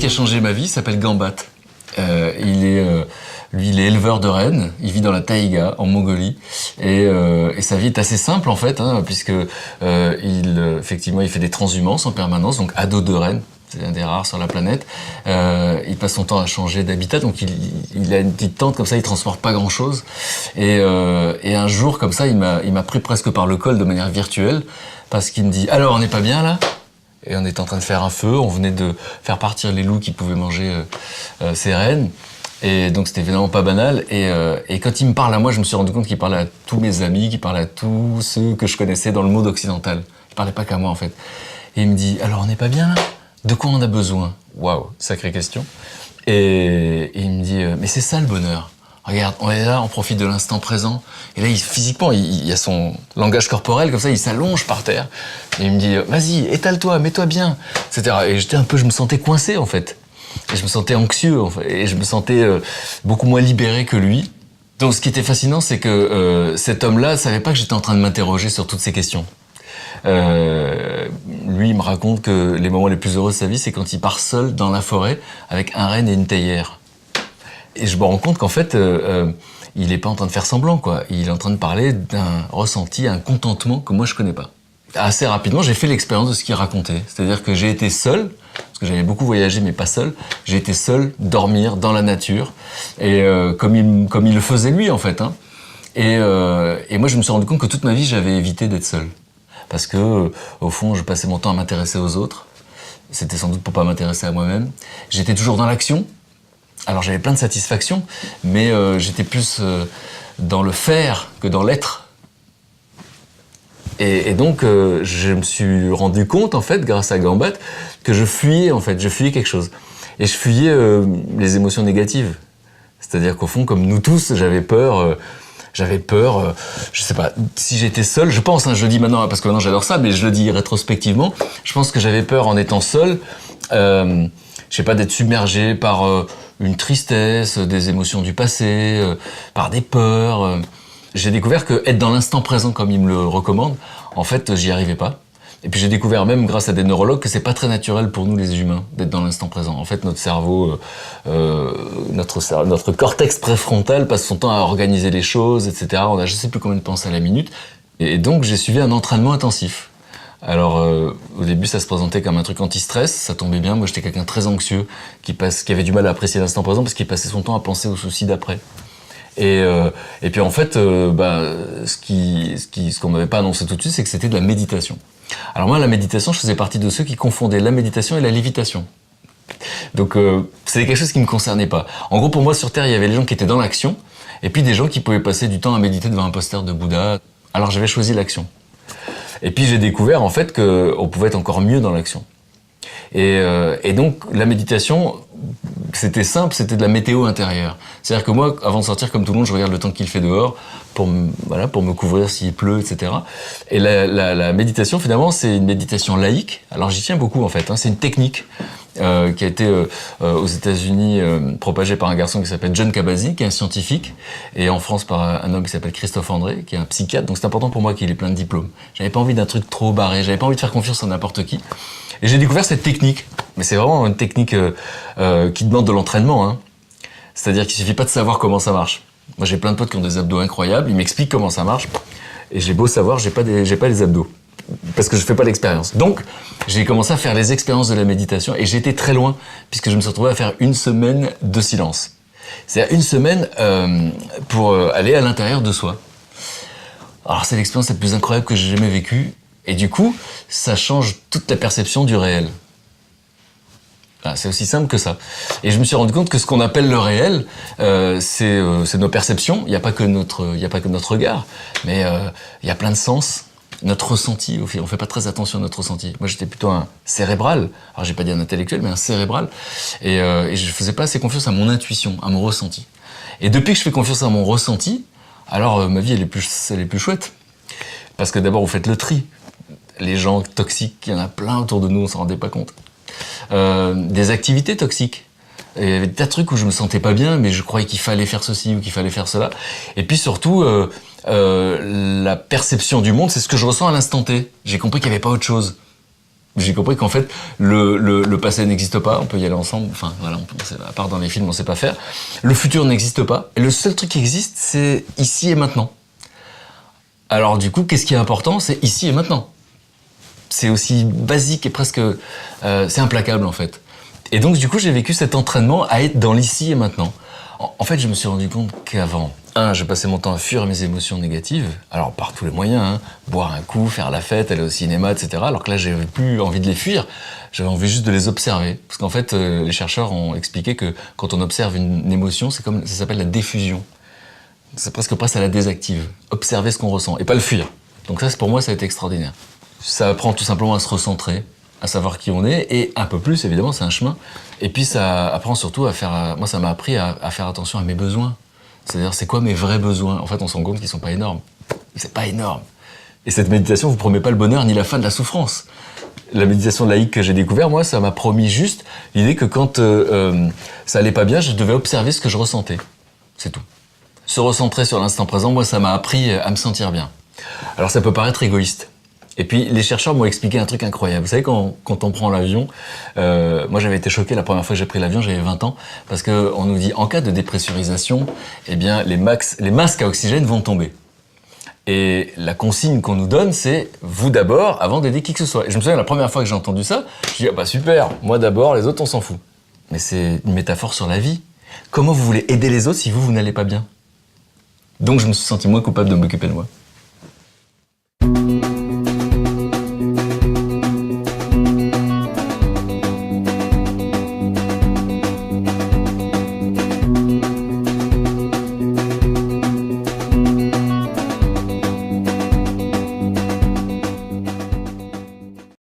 qui a changé ma vie s'appelle Gambat. Lui, il est éleveur de rennes. Il vit dans la taïga, en Mongolie, et sa vie est assez simple en fait, puisque effectivement, il fait des transhumances en permanence, donc à dos de rennes. C'est un des rares sur la planète. Il passe son temps à changer d'habitat, donc il a une petite tente comme ça, il transporte pas grand-chose. Et un jour, comme ça, il m'a pris presque par le col de manière virtuelle, parce qu'il me dit « Alors, on n'est pas bien là ?» Et on était en train de faire un feu, on venait de faire partir les loups qui pouvaient manger ces rennes. Et donc c'était évidemment pas banal. Et quand il me parle à moi, je me suis rendu compte qu'il parlait à tous mes amis, qu'il parlait à tous ceux que je connaissais dans le monde occidental. Il parlait pas qu'à moi en fait. Et il me dit « Alors, on n'est pas bien là ? De quoi on a besoin ?» Waouh, sacrée question. Et il me dit « Mais c'est ça le bonheur. Regarde, on est là, on profite de l'instant présent. » Et là, physiquement, il y a son langage corporel, comme ça, il s'allonge par terre. Et il me dit « Vas-y, étale-toi, mets-toi bien. » etc. Et je me sentais coincé, en fait. Et je me sentais anxieux, en fait. Et je me sentais beaucoup moins libéré que lui. Donc, ce qui était fascinant, c'est que cet homme-là savait pas que j'étais en train de m'interroger sur toutes ces questions. Lui, il me raconte que les moments les plus heureux de sa vie, c'est quand il part seul dans la forêt avec un renne et une théière. Et je me rends compte qu'en fait, il n'est pas en train de faire semblant, quoi. Il est en train de parler d'un ressenti, un contentement que moi je connais pas. Assez rapidement, j'ai fait l'expérience de ce qu'il racontait. C'est-à-dire que j'ai été seul, parce que j'avais beaucoup voyagé, mais pas seul. J'ai été seul, dormir dans la nature, et comme il le faisait lui, en fait. Et moi, je me suis rendu compte que toute ma vie, j'avais évité d'être seul. Parce que, au fond, je passais mon temps à m'intéresser aux autres. C'était sans doute pour pas m'intéresser à moi-même. J'étais toujours dans l'action. Alors j'avais plein de satisfaction, mais j'étais plus dans le faire que dans l'être. Et donc je me suis rendu compte, en fait, grâce à Gambat, que je fuyais quelque chose. Et je fuyais les émotions négatives. C'est-à-dire qu'au fond, comme nous tous, j'avais peur, je sais pas, si j'étais seul, je pense, je le dis maintenant parce que maintenant j'adore ça, mais je le dis rétrospectivement, je pense que j'avais peur en étant seul, je sais pas, d'être submergé par une tristesse, des émotions du passé, par des peurs. J'ai découvert que être dans l'instant présent, comme il me le recommande, en fait, j'y arrivais pas. Et puis j'ai découvert même grâce à des neurologues que c'est pas très naturel pour nous les humains d'être dans l'instant présent. En fait, notre cerveau, notre cortex préfrontal passe son temps à organiser les choses, etc. On a je sais plus combien de pensées à la minute. Et donc j'ai suivi un entraînement intensif. Alors au début ça se présentait comme un truc anti-stress, ça tombait bien. Moi j'étais quelqu'un de très anxieux qui avait du mal à apprécier l'instant présent parce qu'il passait son temps à penser aux soucis d'après. Et puis en fait, ce qu'on m'avait pas annoncé tout de suite, c'est que c'était de la méditation. Alors moi, la méditation, je faisais partie de ceux qui confondaient la méditation et la lévitation. Donc c'était quelque chose qui me concernait pas. En gros, pour moi, sur Terre, il y avait les gens qui étaient dans l'action, et puis des gens qui pouvaient passer du temps à méditer devant un poster de Bouddha. Alors j'avais choisi l'action. Et puis j'ai découvert en fait qu'on pouvait être encore mieux dans l'action. Et donc la méditation, c'était simple, c'était de la météo intérieure. C'est-à-dire que moi, avant de sortir comme tout le monde, je regarde le temps qu'il fait dehors pour me couvrir s'il pleut, etc. Et la méditation, finalement, c'est une méditation laïque. Alors j'y tiens beaucoup en fait. C'est une technique qui a été aux États-Unis propagée par un garçon qui s'appelle John Kabat-Zinn, qui est un scientifique, et en France par un homme qui s'appelle Christophe André, qui est un psychiatre. Donc c'est important pour moi qu'il ait plein de diplômes. J'avais pas envie d'un truc trop barré, j'avais pas envie de faire confiance à n'importe qui. Et j'ai découvert cette technique. Mais c'est vraiment une technique qui demande de l'entraînement. C'est-à-dire qu'il suffit pas de savoir comment ça marche. Moi, j'ai plein de potes qui ont des abdos incroyables, ils m'expliquent comment ça marche, et j'ai beau savoir, j'ai pas les abdos. Parce que je fais pas l'expérience. Donc, j'ai commencé à faire les expériences de la méditation, et j'ai été très loin, puisque je me suis retrouvé à faire une semaine de silence. C'est-à-dire une semaine pour aller à l'intérieur de soi. Alors, c'est l'expérience la plus incroyable que j'ai jamais vécue, et du coup, ça change toute la perception du réel. Ah, c'est aussi simple que ça. Et je me suis rendu compte que ce qu'on appelle le réel, c'est nos perceptions. Il n'y a pas que notre regard, mais il y a plein de sens. Notre ressenti, on fait pas très attention à notre ressenti. Moi, j'étais plutôt un cérébral. Alors, j'ai pas dit un intellectuel, mais un cérébral. Et je faisais pas assez confiance à mon intuition, à mon ressenti. Et depuis que je fais confiance à mon ressenti, alors ma vie elle est plus chouette. Parce que d'abord, vous faites le tri. Les gens toxiques, il y en a plein autour de nous, on s'en rendait pas compte. Des activités toxiques. Il y avait des tas de trucs où je me sentais pas bien, mais je croyais qu'il fallait faire ceci ou qu'il fallait faire cela. Et puis surtout, la perception du monde, c'est ce que je ressens à l'instant T. J'ai compris qu'il n'y avait pas autre chose. J'ai compris qu'en fait, le passé n'existe pas, on peut y aller ensemble, enfin voilà, à part dans les films, on sait pas faire. Le futur n'existe pas, et le seul truc qui existe, c'est ici et maintenant. Alors du coup, qu'est-ce qui est important? C'est ici et maintenant. C'est aussi basique et presque... c'est implacable en fait. Et donc du coup, j'ai vécu cet entraînement à être dans l'ici et maintenant. En fait, je me suis rendu compte qu'avant, je passais mon temps à fuir mes émotions négatives, alors par tous les moyens, hein, boire un coup, faire la fête, aller au cinéma, etc. Alors que là, j'avais plus envie de les fuir, j'avais envie juste de les observer. Parce qu'en fait, les chercheurs ont expliqué que quand on observe une émotion, ça s'appelle la diffusion. C'est presque à la désactive. Observer ce qu'on ressent, et pas le fuir. Donc ça, pour moi, ça a été extraordinaire. Ça apprend tout simplement à se recentrer, à savoir qui on est, et un peu plus, évidemment, c'est un chemin. Et puis ça apprend surtout à faire... Moi, ça m'a appris à faire attention à mes besoins. C'est-à-dire, c'est quoi mes vrais besoins? En fait, on se rend compte qu'ils sont pas énormes. C'est pas énorme. Et cette méditation vous promet pas le bonheur ni la fin de la souffrance. La méditation laïque que j'ai découvert, moi, ça m'a promis juste l'idée que quand ça allait pas bien, je devais observer ce que je ressentais. C'est tout. Se recentrer sur l'instant présent, moi, ça m'a appris à me sentir bien. Alors, ça peut paraître égoïste. Et puis, les chercheurs m'ont expliqué un truc incroyable. Vous savez, quand on prend l'avion, moi j'avais été choqué la première fois que j'ai pris l'avion, j'avais 20 ans, parce qu'on nous dit, en cas de dépressurisation, eh bien, les masques à oxygène vont tomber. Et la consigne qu'on nous donne, c'est vous d'abord, avant d'aider qui que ce soit. Et je me souviens, la première fois que j'ai entendu ça, je dis, ah bah super, moi d'abord, les autres, on s'en fout. Mais c'est une métaphore sur la vie. Comment vous voulez aider les autres si vous n'allez pas bien? Donc je me suis senti moins coupable de m'occuper de moi.